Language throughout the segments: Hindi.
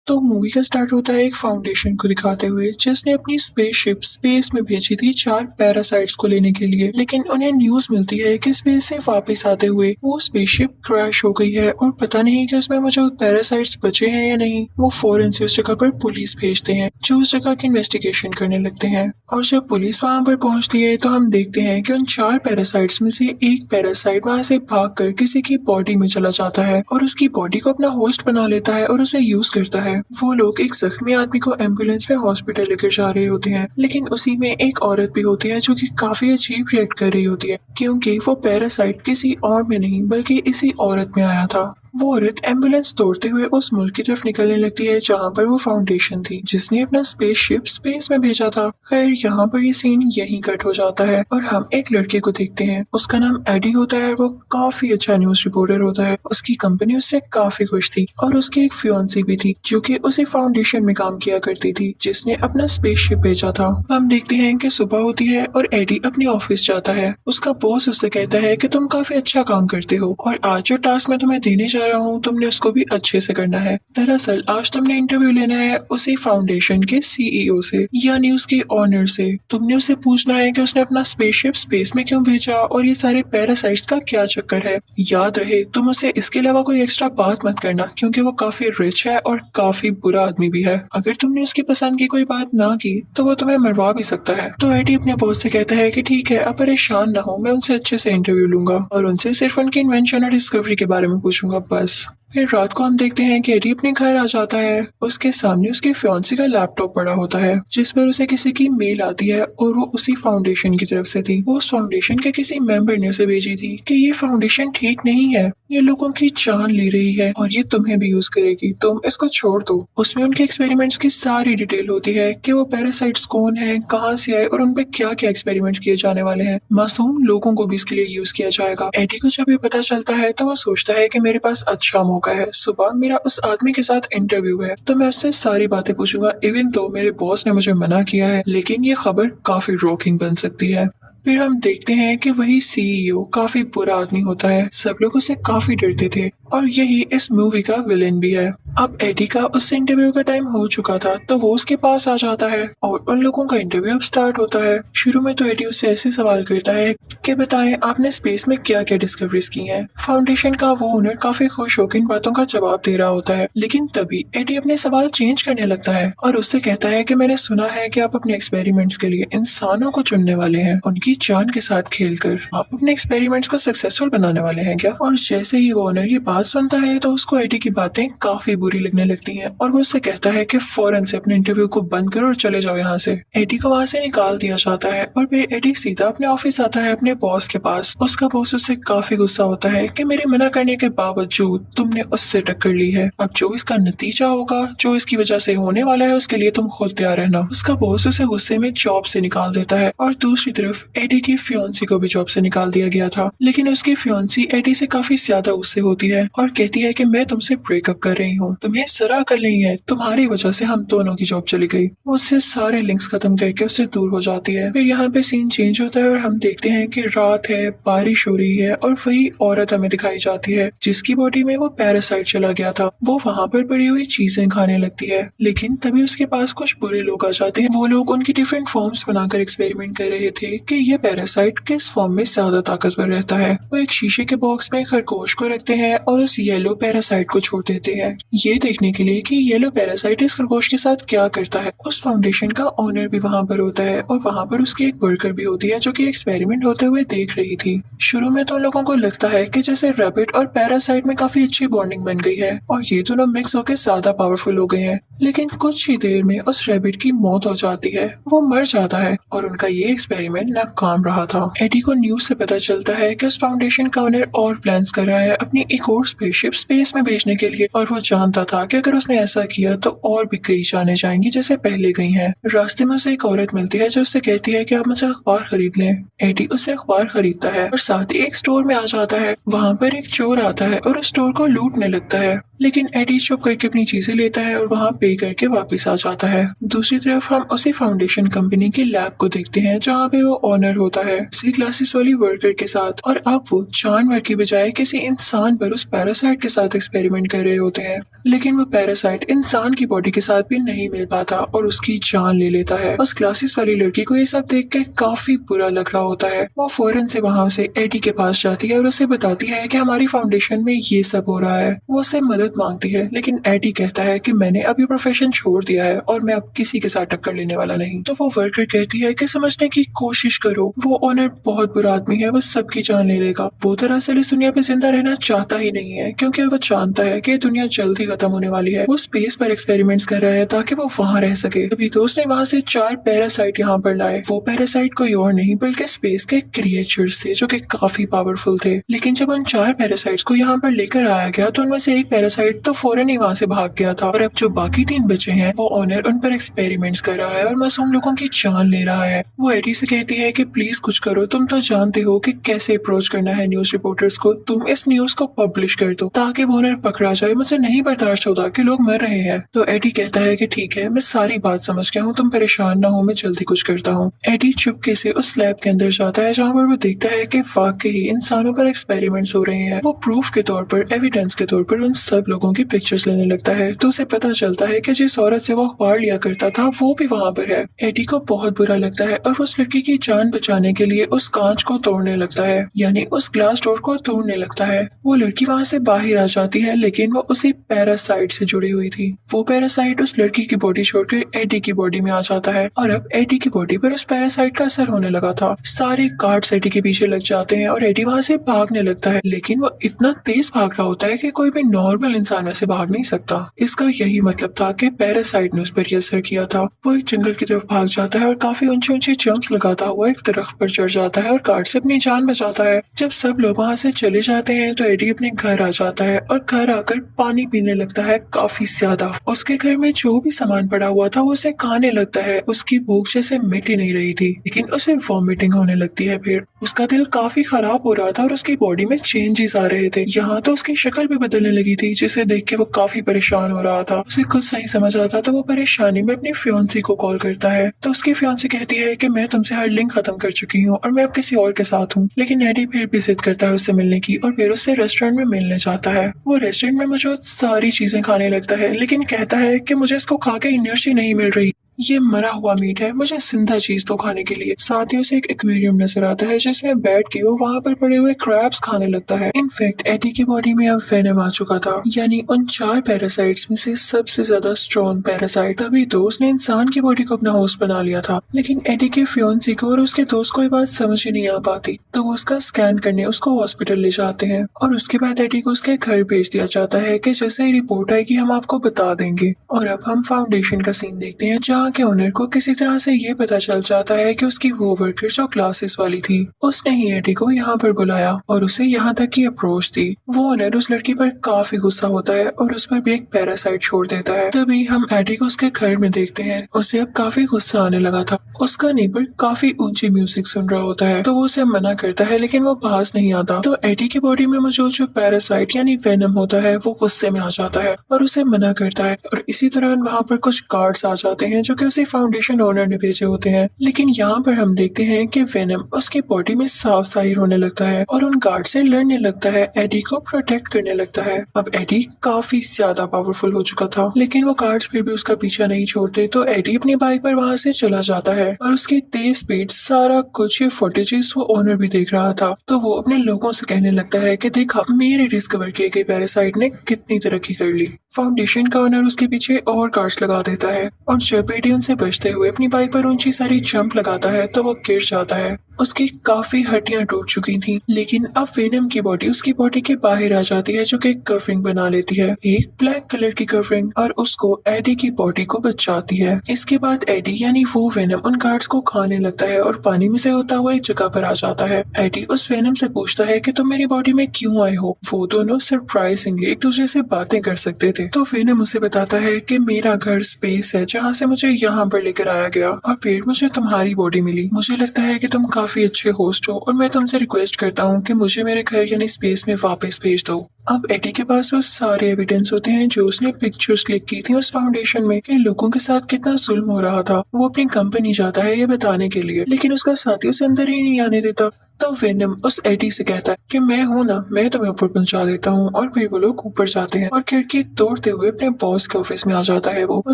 तो मूवी का स्टार्ट होता है एक फाउंडेशन को दिखाते हुए जिसने अपनी स्पेसशिप स्पेस में भेजी थी 4 पैरासाइट्स को लेने के लिए। लेकिन उन्हें न्यूज मिलती है कि स्पेस से वापस आते हुए वो स्पेसशिप क्रैश हो गई है और पता नहीं कि उसमें मौजूद पैरासाइट्स बचे हैं या नहीं। वो फौरन से उस जगह पर पुलिस भेजते हैं जो उस जगह की इन्वेस्टिगेशन करने लगते हैं। और जब पुलिस वहां पर पहुंचती है तो हम देखते हैं कि उन 4 पैरासाइट्स में से एक पैरासाइट वहां से भागकर किसी की बॉडी में चला जाता है और उसकी बॉडी को अपना होस्ट बना लेता है और उसे यूज करता है। वो लोग एक जख्मी आदमी को एम्बुलेंस में हॉस्पिटल लेकर जा रहे होते हैं, लेकिन उसी में एक औरत भी होती है जो कि काफी अजीब रिएक्ट कर रही होती है क्योंकि वो पैरासाइट किसी और में नहीं बल्कि इसी औरत में आया था। वो औरत एम्बुलेंस दौड़ते हुए उस मुल्क की तरफ निकलने लगती है जहाँ पर वो फाउंडेशन थी जिसने अपना स्पेसशिप स्पेस में भेजा था। खैर यहाँ पर ये सीन यहीं कट हो जाता है और हम एक लड़के को देखते हैं। उसका नाम एडी होता है और वो काफी अच्छा न्यूज रिपोर्टर होता है। उसकी कंपनी उससे काफी खुश थी और उसकी एक फियांसी भी थी जो कि उसी फाउंडेशन में काम किया करती थी जिसने अपना स्पेसशिप भेजा था। हम देखते हैं कि सुबह होती है और एडी अपने ऑफिस जाता है। उसका बॉस उससे कहता है कि तुम काफी अच्छा काम करते हो और आज जो टास्क मैं तुम्हें देने जा रहा हूँ तुमने उसको भी अच्छे से करना है। दरअसल आज तुमने इंटरव्यू लेना है उसी फाउंडेशन के सीईओ से यानी उसके ऑनर से। तुमने उससे पूछना है कि उसने अपना स्पेसशिप स्पेस में क्यों भेजा और ये सारे पैरासाइट्स का क्या चक्कर है। याद रहे तुम उसे इसके अलावा कोई एक्स्ट्रा बात मत करना क्योंकि वो काफी रिच है और काफी बुरा आदमी भी है। अगर तुमने उसकी पसंद की कोई बात ना की तो वो तुम्हें मरवा भी सकता है। तो एडी अपने बॉस से कहता है कि ठीक है, अब परेशान ना हो, मैं उनसे अच्छे से इंटरव्यू लूंगा और उनसे सिर्फ उनकी इन्वेंशन और डिस्कवरी के बारे में पूछूंगा बस। फिर रात को हम देखते हैं कि एडी अपने घर आ जाता है। उसके सामने उसकी फियांसी का लैपटॉप पड़ा होता है जिस पर उसे किसी की मेल आती है और वो उसी फाउंडेशन की तरफ से थी। वो उस फाउंडेशन के किसी मेंबर ने उसे भेजी थी कि ये फाउंडेशन ठीक नहीं है, ये लोगों की जान ले रही है और ये तुम्हें भी यूज करेगी, तुम इसको छोड़ दो। उसमें उनके एक्सपेरिमेंट्स की सारी डिटेल होती है कि वो पैरासाइट्स कौन है, कहाँ से आए और उनपे क्या क्या एक्सपेरिमेंट्स किए जाने वाले हैं। मासूम लोगों को भी इसके लिए यूज किया जाएगा। एडी को जब ये पता चलता है तो वो सोचता है कि मेरे पास अच्छा मौका है। सुबह मेरा उस आदमी के साथ इंटरव्यू है तो मैं उससे सारी बातें पूछूंगा इवन तो मेरे बॉस ने मुझे मना किया है, लेकिन ये खबर काफी रॉकिंग बन सकती है। फिर हम देखते हैं कि वही सीईओ काफी बुरा आदमी होता है। सब लोग उससे काफी डरते थे और यही इस मूवी का विलेन भी है। अब एडी का उससे इंटरव्यू का टाइम हो चुका था तो वो उसके पास आ जाता है और उन लोगों का इंटरव्यू अब स्टार्ट होता है। शुरू में तो एडी उससे ऐसे सवाल करता है कि बताएं आपने स्पेस में क्या क्या डिस्कवरीज की हैं। फाउंडेशन का वो ओनर काफी खुश होकर इन बातों का जवाब दे रहा होता है, लेकिन तभी एडी अपने सवाल चेंज करने लगता है और उससे कहता है कि मैंने सुना है कि आप अपने एक्सपेरिमेंट्स के लिए इंसानों को चुनने वाले हैं, उनकी जान के साथ खेलकर आप अपने एक्सपेरिमेंट्स को सक्सेसफुल बनाने वाले हैं क्या। और जैसे ही वो ओनर ये बात सुनता है तो उसको एडी की बातें काफी बुरी लगने लगती हैं और वो उससे कहता है कि फौरन से अपने इंटरव्यू को बंद करो और चले जाओ यहाँ से। एडी को वहाँ से निकाल दिया जाता है और फिर एडी सीधा अपने ऑफिस आता है अपने बॉस के पास। उसका बॉस उससे काफी गुस्सा होता है कि मेरे मना करने के बावजूद तुमने उससे टक्कर ली है, अब जो इसका नतीजा होगा, जो इसकी वजह से होने वाला है, उसके लिए तुम खुद तैयार रहना। उसका बॉस उसे गुस्से में जॉब से निकाल देता है और दूसरी तरफ एडी की फियांसी को भी जॉब से निकाल दिया गया था, लेकिन उसकी फियांसी एडी से काफी ज्यादा गुस्से होती है और कहती है कि मैं तुमसे ब्रेकअप कर रही हूँ, तुम्हें जरा अकल नहीं है, तुम्हारी वजह से हम दोनों की जॉब चली गई। वो उससे सारे लिंक्स खत्म करके उससे दूर हो जाती है। फिर यहाँ पे सीन चेंज होता है और हम देखते हैं कि रात है, बारिश हो रही है और वही औरत हमें दिखाई जाती है जिसकी बॉडी में वो पैरासाइट चला गया था। वो वहाँ पर पड़ी हुई चीजें खाने लगती है, लेकिन तभी उसके पास कुछ बुरे लोग आ जाते हैं। वो लोग उनकी डिफरेंट फॉर्म्स बनाकर एक्सपेरिमेंट कर रहे थे कि ये पैरासाइट किस फॉर्म में ज्यादा ताकतवर रहता है। वो एक शीशे के बॉक्स में खरगोश को रखते हैं और उस येलो पैरासाइट को छोड़ देते हैं ये देखने के लिए कि येलो पैरासाइट इस खरगोश के साथ क्या करता है। उस फाउंडेशन का ओनर भी वहाँ पर होता है और वहाँ पर उसकी एक वर्कर भी होती है जो कि एक्सपेरिमेंट होते हुए देख रही थी। शुरू में तो लोगों को लगता है कि जैसे रैबिट और पैरासाइट में काफी अच्छी बॉन्डिंग बन गई है और ये दोनों मिक्स होकर ज्यादा पावरफुल हो गए हैं, लेकिन कुछ ही देर में उस रैबिट की मौत हो जाती है, वो मर जाता है और उनका ये एक्सपेरिमेंट नाकाम रहा था। एडी को न्यूज से पता चलता है कि उस फाउंडेशन का ओनर और प्लान्स कर रहा है अपनी एक और स्पेसशिप स्पेस में भेजने के लिए और वो जानता था कि अगर उसने ऐसा किया तो और भी कई जाने जाएंगी जैसे पहले गई हैं। रास्ते में उसे एक औरत मिलती है जो उससे कहती है कि आप मुझे अखबार खरीद लें। एडी उससे अखबार खरीदता है और साथ ही एक स्टोर में आ जाता है। वहाँ पर एक चोर आता है और उस स्टोर को लूटने लगता है। लेकिन एडी चुप करके अपनी चीजें लेता है और वहाँ पे करके वापस आ जाता है। दूसरी तरफ हम उसी फाउंडेशन कंपनी की लैब को देखते हैं जहाँ पे वो ऑनर होता है उसी क्लासेस वाली वर्कर के साथ, और अब वो जानवर की बजाय किसी इंसान पर उस पैरासाइट के साथ एक्सपेरिमेंट कर रहे होते हैं। लेकिन वो पैरासाइट इंसान की बॉडी के साथ भी नहीं मिल पाता और उसकी जान ले लेता है। उस क्लासेस वाली लड़की को ये सब देख के काफी बुरा लग रहा होता है। वो फौरन से वहाँ से एडी के पास जाती है और उसे बताती है कि हमारी फाउंडेशन में ये सब हो रहा है। वो उससे मदद मांगती है, लेकिन एडी कहता है कि मैंने अभी प्रोफेशन छोड़ दिया है और मैं अब किसी के साथ टक्कर लेने वाला नहीं। तो वो वर्कर कहती है कि समझने की कोशिश करो, वो ओनर बहुत बुरा आदमी है, वो सबकी जान ले लेगा। वो दरअसल इस दुनिया पे जिंदा रहना चाहता ही नहीं है क्योंकि वो जानता है कि दुनिया जल्दी खत्म होने वाली है। वो स्पेस पर एक्सपेरिमेंट्स कर रहा है ताकि वो वहाँ रह सके। तभी दोस्त ने वहाँ से 4 पैरासाइट यहाँ पर लाए। वो पैरासाइट कोई और नहीं बल्कि स्पेस के क्रिएचर्स थे जो कि काफी पावरफुल थे। लेकिन जब उन 4 पैरासाइट्स को यहाँ पर लेकर आया गया तो उनमें से एक पैरासाइट तो फौरन ही वहाँ से भाग गया था, और अब जो बाकी 3 बचे हैं वो ऑनर उन पर एक्सपेरिमेंट्स कर रहा है और मासूम लोगों की जान ले रहा है। वो एडी से कहती है कि प्लीज कुछ करो, तुम तो जानते हो कि कैसे अप्रोच करना है न्यूज रिपोर्टर्स को, तुम इस न्यूज को पब्लिश कर दो ताकि वो ऑनर पकड़ा जाए। मुझे नहीं बर्दाश्त होता कि लोग मर रहे हैं। तो एडी कहता है कि ठीक है, मैं सारी बात समझ गया हूँ, तुम परेशान ना हो, मैं जल्दी कुछ करता हूँ। एडी चुपके से उस लैब के अंदर जाता है जहाँ पर वो देखता है कि वाकई इंसानों पर एक्सपेरिमेंट्स हो रहे हैं। वो प्रूफ के तौर पर, एविडेंस के तौर पर उन सब लोगों की पिक्चर्स लेने लगता है। तो उसे पता चलता है कि जिस औरत से वो अखबार लिया करता था वो भी वहाँ पर है। एडी को बहुत बुरा लगता है और वो उस लड़की की जान बचाने के लिए उस कांच को तोड़ने लगता है, यानी उस ग्लास डोर को तोड़ने लगता है। वो लड़की वहाँ से बाहर आ जाती है, लेकिन वो उसी पैरासाइट से जुड़ी हुई थी। वो पैरासाइट उस लड़की की बॉडी छोड़कर एडी की बॉडी में आ जाता है और अब एडी की बॉडी पर उस पैरासाइट का असर होने लगा था। सारे गार्ड्स एडी के पीछे लग जाते हैं और एडी वहाँ से भागने लगता है, लेकिन वो इतना तेज भाग रहा होता है कि कोई भी नॉर्मल इंसान वैसे भाग नहीं सकता। इसका यही मतलब था कि पैरासाइट ने उस पर असर किया था। वो एक जंगल की तरफ भाग जाता है और काफी ऊंचे ऊंचे जंप्स लगाता हुआ एक दरख्त पर चढ़ जाता है और गार्ड से अपनी जान बचाता है। जब सब लोग वहाँ से चले जाते हैं तो एडी अपने घर आ जाता है और घर आकर पानी पीने लगता है काफी ज्यादा। उसके घर में जो भी सामान पड़ा हुआ था वो उसे खाने लगता है। उसकी भूख जैसे मिट ही नहीं रही थी, लेकिन उसे वॉमिटिंग होने लगती है। फिर उसका दिल काफी खराब हो रहा था और उसकी बॉडी में चेंजेस आ रहे थे। यहाँ तो उसकी शक्ल भी बदलने लगी थी, जिसे देख के वो काफी परेशान हो रहा था। उसे कुछ नहीं समझ आता तो वो परेशानी में अपनी फियांसी को कॉल करता है। तो उसकी फियांसी कहती है कि मैं तुमसे हर लिंक खत्म कर चुकी हूँ और मैं अब किसी और के साथ हूँ। लेकिन एडी फिर भी जिद करता है उससे मिलने की और फिर उससे रेस्टोरेंट में मिलने जाता है। वो रेस्टोरेंट में मुझे सारी चीजें खाने लगता है, लेकिन कहता है कि मुझे इसको खा के एनर्जी नहीं मिल रही, ये मरा हुआ मीट है, मुझे जिंदा चीज तो खाने के लिए। साथ ही उसे एक एक्वेरियम नजर आता है जिसमें बैठ के वो वहाँ पर पड़े हुए क्रैब्स खाने लगता है। इनफैक्ट एडी की बॉडी में अब वेनम आ चुका था, यानी उन 4 पैरासाइट्स में से सबसे ज्यादा स्ट्रॉन्ग पैरासाइट। तभी तो उसने इंसान की बॉडी को अपना होस्ट बना लिया था। लेकिन एडी के फियांसी को और उसके दोस्त को ये बात समझ ही नहीं आ पाती, तो वो उसका स्कैन करने उसको हॉस्पिटल ले जाते हैं और उसके बाद एडी को उसके घर भेज दिया जाता है कि जैसे ही रिपोर्ट आएगी हम आपको बता देंगे। और अब हम फाउंडेशन का सीन देखते हैं जहाँ के ओनर को किसी तरह से ये पता चल जाता है कि उसकी वो वर्कर जो क्लासेस वाली थी उसने ही एडी को यहाँ पर बुलाया और उसे यहाँ तक की अप्रोच दी। वो ओनर उस लड़की पर काफी गुस्सा होता है और उस पर भी एक पैरासाइट छोड़ देता है। तभी हम एडी को उसके घर में देखते हैं। उसे अब काफी गुस्सा आने लगा था। उसका नेबर काफी ऊंची म्यूजिक सुन रहा होता है तो वो उसे मना करता है, लेकिन वो पास नहीं आता। तो एडी की बॉडी में मौजूद जो पैरासाइट यानी वेनम होता है वो गुस्से में आ जाता है और उसे मना करता है। और इसी दौरान वहाँ पर कुछ गार्ड्स आ जाते हैं जो कि उसी फाउंडेशन ओनर ने भेजे होते हैं। लेकिन यहाँ पर हम देखते हैं कि वेनम उसकी बॉडी में साफ जाहिर होने लगता है और उन गार्ड से लड़ने लगता है, एडी को प्रोटेक्ट करने लगता है। अब एडी काफी ज्यादा पावरफुल हो चुका था, लेकिन वो गार्ड्स फिर भी उसका पीछा नहीं छोड़ते। तो एडी अपनी बाइक पर वहाँ से चला जाता है और उसकी तेज स्पीड, सारा कुछ ये फुटेजेस वो ओनर भी देख रहा था। तो वो अपने लोगों से कहने लगता है कि देखा मेरे डिस्कवर किए गए पैरासाइट ने कितनी तरक्की कर ली। फाउंडेशन का ओनर उसके पीछे और गार्ड्स लगा देता है और जब एडी उनसे बचते हुए अपनी बाइक पर ऊंची सारी जंप लगाता है तो वो गिर जाता है। उसकी काफी हड्डियां टूट चुकी थी, लेकिन अब वेनम की बॉडी उसकी बॉडी के बाहर आ जाती है जो कि एक कवरिंग बना लेती है, एक ब्लैक कलर की कवरिंग, और उसको एडी की बॉडी को बचाती है। इसके बाद एडी यानी वो वेनम उन गार्ड्स को खाने लगता है और पानी में से होता हुआ एक जगह पर आ जाता है। एडी उस वेनम से पूछता है कि तुम मेरी बॉडी में क्यों आए हो। वो दोनों सरप्राइजिंगली एक दूसरे से बातें कर सकते थे। तो वेनम उसे बताता है कि मेरा घर स्पेस है जहाँ से मुझे यहाँ पर लेकर आया गया और फिर मुझे तुम्हारी बॉडी मिली। मुझे लगता है कि तुम काफी काफी अच्छे होस्ट हो और मैं तुमसे रिक्वेस्ट करता हूँ कि मुझे मेरे घर यानी स्पेस में वापस भेज दो। अब एडी के पास वो सारे एविडेंस होते हैं जो उसने पिक्चर्स क्लिक की थी उस फाउंडेशन में कि लोगों के साथ कितना जुल्म हो रहा था। वो अपनी कंपनी जाता है ये बताने के लिए, लेकिन उसका साथी उसे अंदर ही नहीं आने देता। तो वेनम उस एडी से कहता है कि मैं हूं ना, मैं तुम्हें ऊपर पहुंचा देता हूं। और फिर वो लोग ऊपर जाते हैं और खिड़की तोड़ते हुए अपने बॉस के ऑफिस में आ जाता है। वो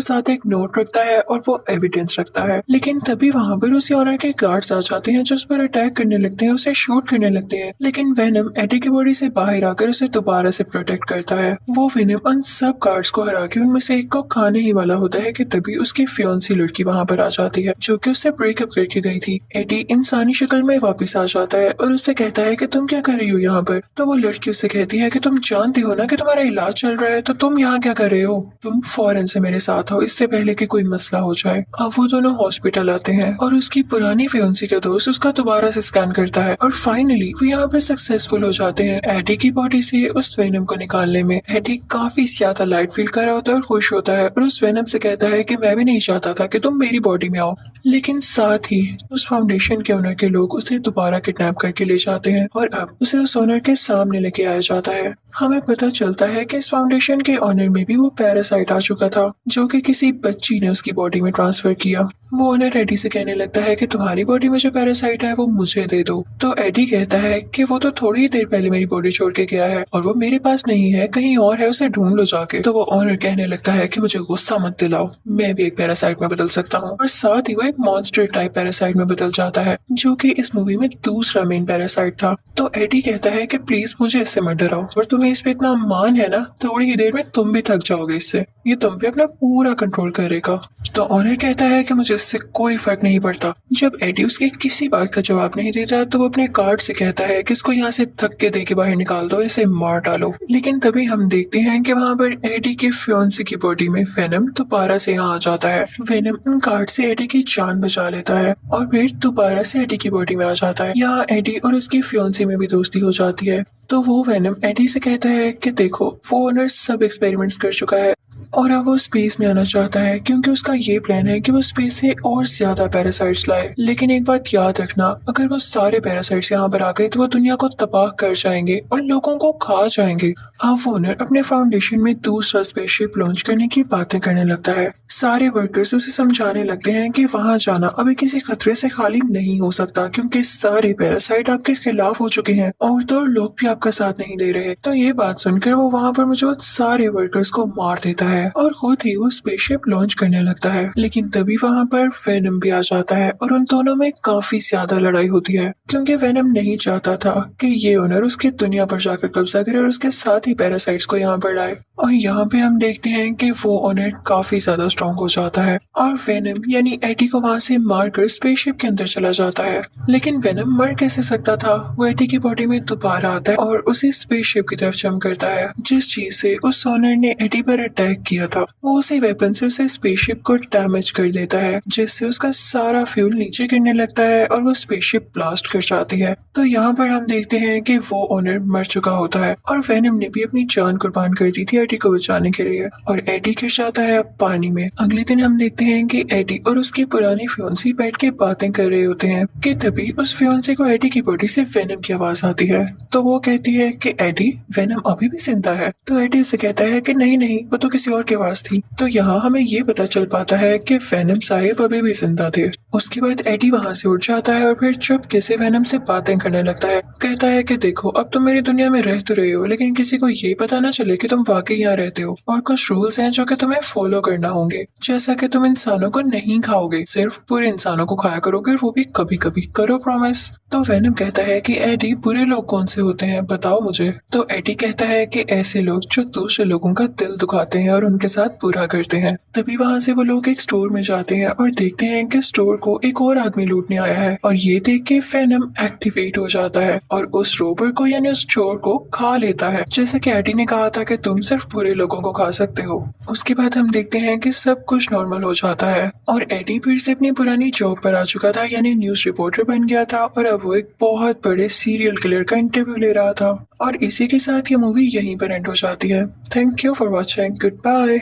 साथ एक नोट रखता है और वो एविडेंस रखता है, लेकिन तभी वहां पर उसी ऑनर के गार्ड्स आ जाते हैं जो उस पर अटैक करने लगते हैं, उसे शूट करने लगते हैं। लेकिन वेनम एडी की बॉडी से बाहर आकर उसे दोबारा से प्रोटेक्ट करता है। वो वेनम उन सब गार्ड्स को हरा के उनमें से एक को खाने ही वाला होता है कि तभी उसकी फियोन्सी लड़की वहां पर आ जाती है जो कि उससे ब्रेकअप करके गई थी। एडी इंसानी शक्ल में वापस आ जाता है और उससे कहता है कि तुम क्या कर रही हो यहाँ पर। तो वो लड़की उससे कहती है कि तुम जानती हो ना कि तुम्हारा इलाज चल रहा है, तो तुम यहाँ क्या कर रहे हो, तुम फौरन से मेरे साथ हो इससे पहले कि कोई मसला हो जाए। अब वो दोनों हॉस्पिटल आते हैं और उसकी पुरानी फियोन्सी का दोस्त उसका दोबारा से स्कैन करता है और फाइनली वो यहाँ पर सक्सेसफुल हो जाते हैं एडी की बॉडी से उस वेनम को निकालने में। एडी काफी ज्यादा लाइट फील कर रहा होता है और खुश होता है और उस वेनम से कहता है कि मैं भी नहीं चाहता था कि तुम मेरी बॉडी में आओ, लेकिन साथ ही उस फाउंडेशन के ओनर के लोग उसे दोबारा किडनैप करके ले जाते हैं और अब उसे उस ओनर के सामने लेके आया जाता है। हमें पता चलता है कि इस फाउंडेशन के ओनर में भी वो पैरासाइट आ चुका था जो कि किसी बच्ची ने उसकी बॉडी में ट्रांसफर किया। वो ओनर एडी से कहने लगता है कि तुम्हारी बॉडी में जो पैरासाइट है वो मुझे दे दो। तो एडी कहता है कि वो तो थोड़ी ही देर पहले मेरी बॉडी छोड़ के गया है और वो मेरे पास नहीं है, कहीं और है, उसे ढूंढ लो जाके। तो वो ओनर कहने लगता है कि मुझे गुस्सा मत दिलाओ, मैं भी एक पैरासाइट में बदल सकता हूँ। और साथ ही वो एक मॉन्स्टर टाइप पैरासाइट में बदल जाता है जो कि इस मूवी में दूसरा मेन पैरासाइट था। तो एडी कहता है कि प्लीज मुझे इससे मत डराओ, और तुम्हें इस पे इतना मान है ना, थोड़ी ही देर में तुम भी थक जाओगे इससे, ये तुम पे अपना पूरा कंट्रोल करेगा। तो ऑनर कहता है कि मुझे इससे कोई फर्क नहीं पड़ता। जब एडी उसकी किसी बात का जवाब नहीं देता तो वो अपने कार्ड से कहता है कि इसको यहाँ से धक्के दे के बाहर निकाल दो, इसे मार डालो। लेकिन तभी हम देखते हैं कि वहाँ पर एडी की फियोन्सी की बॉडी में वेनम दोबारा से यहाँ आ जाता है। वेनम उन कार्ड से एडी की जान बचा लेता है और फिर दोबारा से एडी की बॉडी में आ जाता है। यहाँ एडी और उसकी फियोन्सी में भी दोस्ती हो जाती है। तो वो वेनम एडी से कहता है कि देखो, वो ओनर सब एक्सपेरिमेंट्स कर चुका है और अब वो स्पेस में आना चाहता है क्योंकि उसका ये प्लान है कि वो स्पेस से और ज्यादा पैरासाइट्स लाए। लेकिन एक बात याद रखना, अगर वो सारे पैरासाइट्स यहाँ पर आ गए तो वो दुनिया को तबाह कर जाएंगे और लोगों को खा जाएंगे। अब ओनर अपने फाउंडेशन में दूसरा स्पेसशिप लॉन्च करने की बातें करने लगता है। सारे वर्कर्स उसे समझाने लगते हैं कि वहाँ जाना अभी किसी खतरे से खाली नहीं हो सकता क्योंकि सारे पैरासाइट आपके खिलाफ हो चुके हैं और तो लोग भी आपका साथ नहीं दे रहे। तो ये बात सुनकर वो वहाँ पर मौजूद सारे वर्कर्स को मार देता है और खुद ही वो स्पेसशिप लॉन्च करने लगता है। लेकिन तभी वहाँ पर वेनम भी आ जाता है और उन दोनों में काफी ज्यादा लड़ाई होती है क्योंकि वेनम नहीं चाहता था कि ये ओनर उसकी दुनिया पर जाकर कब्जा करे और उसके साथ ही पैरासाइट्स को यहाँ पर लाए। और यहाँ पे हम देखते हैं कि वो ओनर काफी ज्यादा स्ट्रॉन्ग हो जाता है और वेनम यानी एडी को वहाँ से मारकर स्पेसशिप के अंदर चला जाता है। लेकिन वेनम मर कैसे सकता था? वो एडी की बॉडी में दोबारा आता है और उसी स्पेसशिप की तरफ जंप करता है जिस चीज से उस ओनर ने एडी पर अटैक किया था। वो उसी वेपन से उसे स्पेसशिप को डैमेज कर देता है जिससे उसका सारा फ्यूल नीचे गिरने लगता है और वो स्पेसशिप ब्लास्ट कर जाती है। तो यहाँ पर हम देखते हैं कि वो ओनर मर चुका होता है और वेनम ने भी अपनी जान कुर्बान कर दी थी एडी को बचाने के लिए और एडी गिर जाता है अब पानी में। अगले दिन हम देखते हैं कि एडी और उसकी पुरानी फियोन्सी बैठ के बातें कर रहे होते हैं कि तभी उस फियोन्सी को एडी की बॉडी से वेनम की आवाज आती है। तो वो कहती है कि एडी, वेनम अभी भी जिंदा है? तो एडी उसे कहता है कि नहीं नहीं, वो तो किसी और की आवाज थी। तो यहाँ हमें ये पता चल पाता है कि वेनम साहिब अभी भी जिंदा थे। उसके बाद एडी वहाँ से उठ जाता है और फिर चुपके से वेनम से बातें करने लगता है। कहता है कि देखो, अब तुम मेरी दुनिया में रह तो रहे हो लेकिन किसी को ये पता ना चले कि तुम वाकई यहाँ रहते हो और कुछ रूल्स हैं जो कि तुम्हें फॉलो करना होंगे, जैसा कि तुम इंसानों को नहीं खाओगे, सिर्फ बुरे इंसानों को खाया करोगे, वो भी कभी कभी, करो प्रॉमिस। तो वेनम कहता है कि एडी, बुरे लोग कौन से होते हैं, बताओ मुझे। तो एडी कहता है कि ऐसे लोग जो दूसरे लोगों का दिल दुखाते हैं और उनके साथ बुरा करते हैं। तभी वहाँ से वो लोग एक स्टोर में जाते हैं और देखते हैं कि स्टोर को एक और आदमी लूटने आया है और ये देख के वेनम एक्टिवेट हो जाता है और उस रोबर को यानी उस चोर को खा लेता है, जैसे कि एडी ने कहा था कि तुम सिर्फ बुरे लोगों को खा सकते हो। उसके बाद हम देखते हैं कि सब कुछ नॉर्मल हो जाता है और एडी फिर से अपनी पुरानी जॉब पर आ चुका था यानी न्यूज रिपोर्टर बन गया था और अब वो एक बहुत बड़े सीरियल किलर का इंटरव्यू ले रहा था। और इसी के साथ ये मूवी यहीं पर एंड हो जाती है। Thank you for watching, good bye.